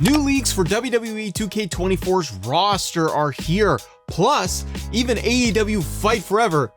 New leaks for WWE 2K24's roster are here. Plus, even AEW Fight Forever,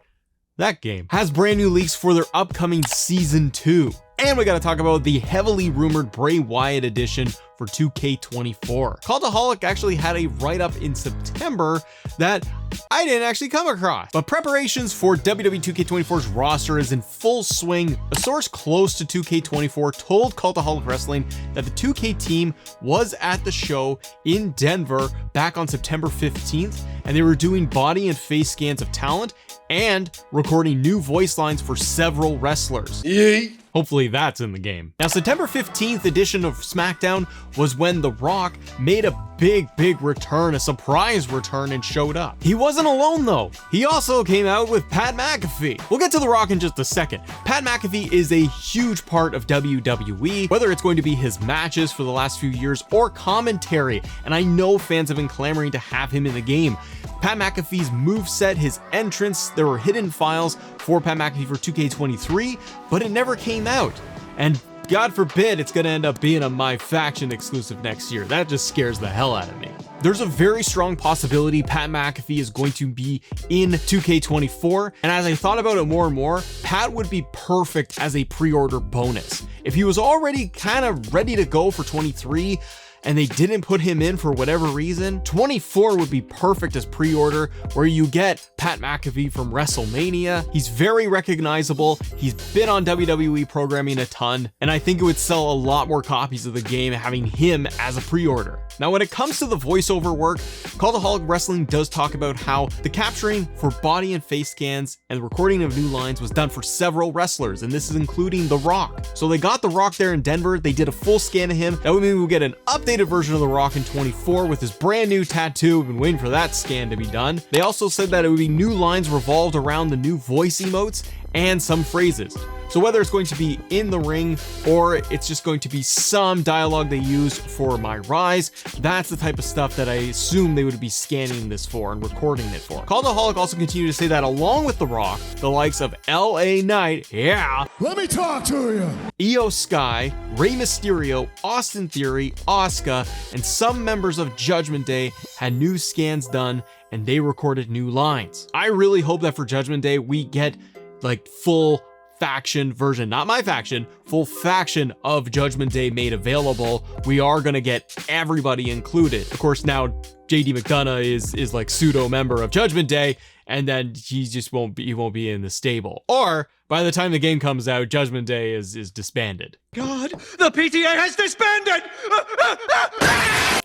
that game, has brand new leaks for their upcoming Season 2. And we gotta talk about the heavily rumored Bray Wyatt edition for 2K24. Cultaholic actually had a write-up in September that I didn't actually come across. But preparations for WWE 2K24's roster is in full swing. A source close to 2K24 told Cultaholic Wrestling that the 2K team was at the show in Denver back on September 15th, and they were doing body and face scans of talent and recording new voice lines for several wrestlers. Yay! Hopefully that's in the game. Now, September 15th edition of SmackDown was when The Rock made a big return, a surprise return, and showed up. He wasn't alone though. He also came out with Pat McAfee. We'll get to The Rock in just a second. Pat McAfee is a huge part of WWE, whether it's going to be his matches for the last few years or commentary, and I know fans have been clamoring to have him in the game. Pat McAfee's moveset, his entrance, there were hidden files for Pat McAfee for 2K23, but it never came out. And God forbid it's gonna end up being a My Faction exclusive next year. That just scares the hell out of me. There's a very strong possibility Pat McAfee is going to be in 2K24, and as I thought about it more and more, Pat would be perfect as a pre-order bonus. If he was already kind of ready to go for 23, and they didn't put him in for whatever reason, 24 would be perfect as pre-order, where you get Pat McAfee from WrestleMania. He's very recognizable. He's been on WWE programming a ton, and I think it would sell a lot more copies of the game having him as a pre-order. Now, when it comes to the voiceover work, Cultaholic Wrestling does talk about how the capturing for body and face scans and the recording of new lines was done for several wrestlers, and this is including The Rock. So they got The Rock there in Denver. They did a full scan of him. That would mean we'll get an updated version of The Rock in 24 with his brand new tattoo. We've been waiting for that scan to be done. They also said that it would be new lines revolved around the new voice emotes and some phrases. So whether it's going to be in the ring or it's just going to be some dialogue they use for My Rise, that's the type of stuff that I assume they would be scanning this for and recording it for. Cultaholic also continued to say that along with The Rock, the likes of LA Knight, yeah, let me talk to you, Io Sky, Rey Mysterio, Austin Theory, Asuka, and some members of Judgment Day had new scans done and they recorded new lines. I really hope that for Judgment Day we get like full faction version, not My Faction, full faction of Judgment Day made available. We are gonna get everybody included. Of course, now JD McDonough is like pseudo member of Judgment Day, and then he just won't be in the stable. Or by the time the game comes out, Judgment Day is disbanded. God, the PTA has disbanded!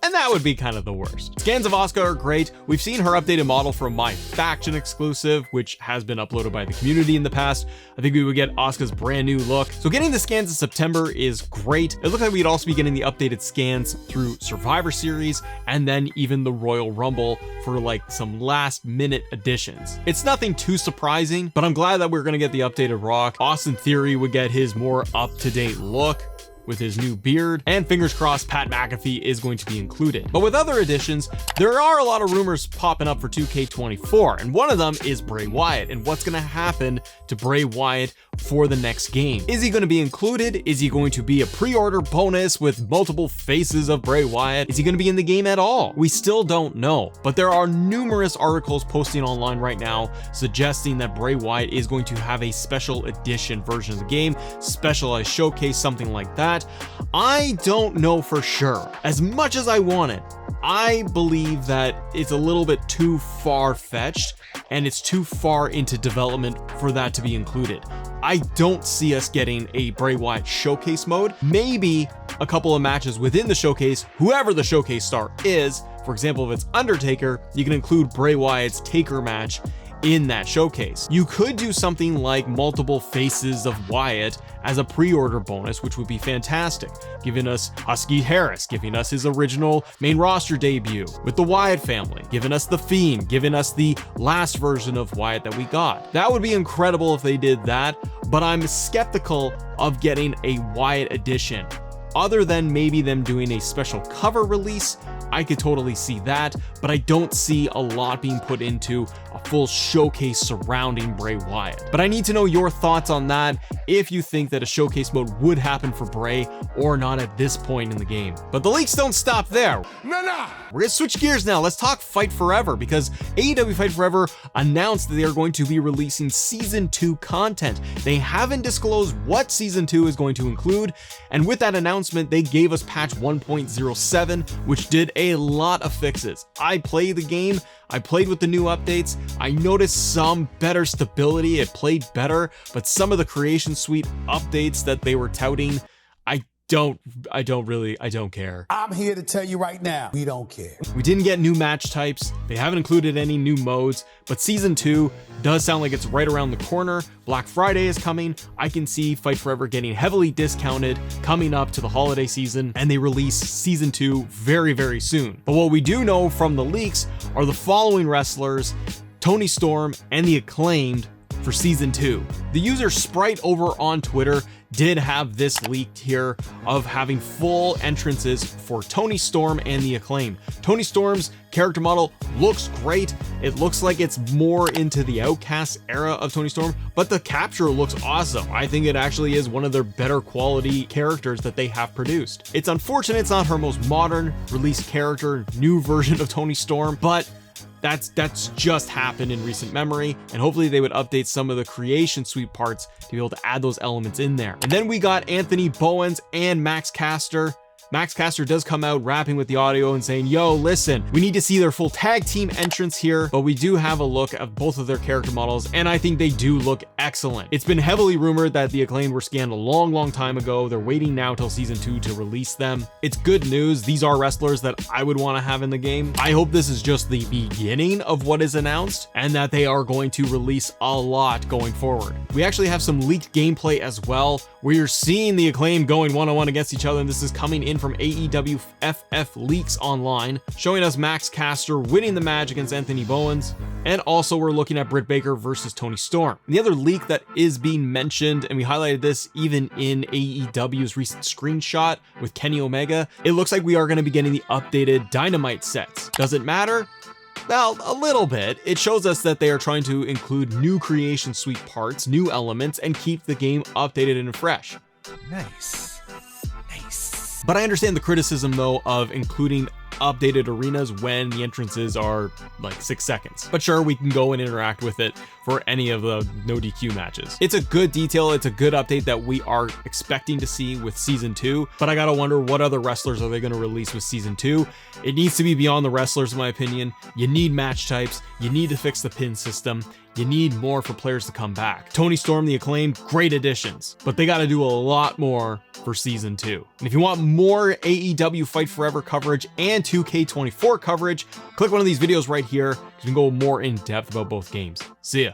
And that would be kind of the worst. Scans of Asuka are great. We've seen her updated model from My Faction exclusive, which has been uploaded by the community in the past. I think we would get Asuka's brand new look. So getting the scans in September is great. It looks like we'd also be getting the updated scans through Survivor Series and then even the Royal Rumble for like some last minute additions. It's nothing too surprising, but I'm glad that we're gonna get the updated Rock. Austin Theory would get his more up-to-date look with his new beard, and fingers crossed Pat McAfee is going to be included. But with other additions, there are a lot of rumors popping up for 2K24, and one of them is Bray Wyatt and what's going to happen to Bray Wyatt for the next game. Is he going to be included? Is he going to be a pre-order bonus with multiple faces of Bray Wyatt? Is he going to be in the game at all? We still don't know, but there are numerous articles posting online right now suggesting that Bray Wyatt is going to have a special edition version of the game, specialized showcase, something like that. I don't know for sure. As much as I want it, I believe that it's a little bit too far-fetched and it's too far into development for that to be included. I don't see us getting a Bray Wyatt showcase mode. Maybe a couple of matches within the showcase, whoever the showcase star is. For example, if it's Undertaker, you can include Bray Wyatt's Taker match in that showcase. You could do something like multiple faces of Wyatt as a pre-order bonus, which would be fantastic, giving us Husky Harris, giving us his original main roster debut with the Wyatt family, giving us The Fiend, giving us the last version of Wyatt that we got. That would be incredible if they did that, but I'm skeptical of getting a Wyatt edition Other than maybe them doing a special cover release, I could totally see that, but I don't see a lot being put into a full showcase surrounding Bray Wyatt. But I need to know your thoughts on that, if you think that a showcase mode would happen for Bray or not at this point in the game. But the leaks don't stop there. We're gonna switch gears now. Let's talk Fight Forever, because AEW Fight Forever announced that they are going to be releasing Season 2 content. They haven't disclosed what Season 2 is going to include, and with that announcement, they gave us patch 1.07, which did a lot of fixes. I played the game, I played with the new updates, I noticed some better stability, it played better, but some of the Creation Suite updates that they were touting, I don't care. I'm here to tell you right now, we don't care. We didn't get new match types, they haven't included any new modes, but Season 2 does sound like it's right around the corner. Black Friday is coming. I can see Fight Forever getting heavily discounted coming up to the holiday season, and they release Season 2 very, very soon. But what we do know from the leaks are the following wrestlers: Toni Storm and the Acclaimed for Season 2. The user Sprite over on Twitter did have this leaked here of having full entrances for Toni Storm and the Acclaimed. Toni Storm's character model looks great. It looks like it's more into the Outcast era of Toni Storm, but the capture looks awesome. I think it actually is one of their better quality characters that they have produced. It's unfortunate it's not her most modern released character, new version of Toni Storm, but that's just happened in recent memory, and hopefully they would update some of the Creation Suite parts to be able to add those elements in there. And then we got Anthony Bowens and Max Caster. Max Caster does come out rapping with the audio and saying, yo, listen, we need to see their full tag team entrance here, but we do have a look at both of their character models, and I think they do look excellent. It's been heavily rumored that the Acclaimed were scanned a long time ago. They're waiting now till Season 2 to release them. It's good news. These are wrestlers that I would want to have in the game. I hope this is just the beginning of what is announced, and that they are going to release a lot going forward. We actually have some leaked gameplay as well, where you're seeing the Acclaimed going one-on-one against each other, and this is coming in from AEW FF Leaks Online, showing us Max Caster winning the match against Anthony Bowens, and also we're looking at Britt Baker versus Toni Storm. The other leak that is being mentioned, and we highlighted this even in AEW's recent screenshot with Kenny Omega, it looks like we are going to be getting the updated Dynamite sets. Does it matter? Well, a little bit. It shows us that they are trying to include new Creation Suite parts, new elements, and keep the game updated and fresh. Nice. But I understand the criticism though of including updated arenas when the entrances are like 6 seconds. But sure, we can go and interact with it for any of the no DQ matches. It's a good detail, it's a good update that we are expecting to see with Season 2, but I gotta wonder what other wrestlers are they gonna release with Season 2. It needs to be beyond the wrestlers in my opinion. You need match types, you need to fix the pin system, you need more for players to come back. Toni Storm, the Acclaimed, great additions, but they gotta do a lot more for Season 2. And if you want more AEW Fight Forever coverage and 2K24 coverage, click one of these videos right here, because we can go more in depth about both games. See ya.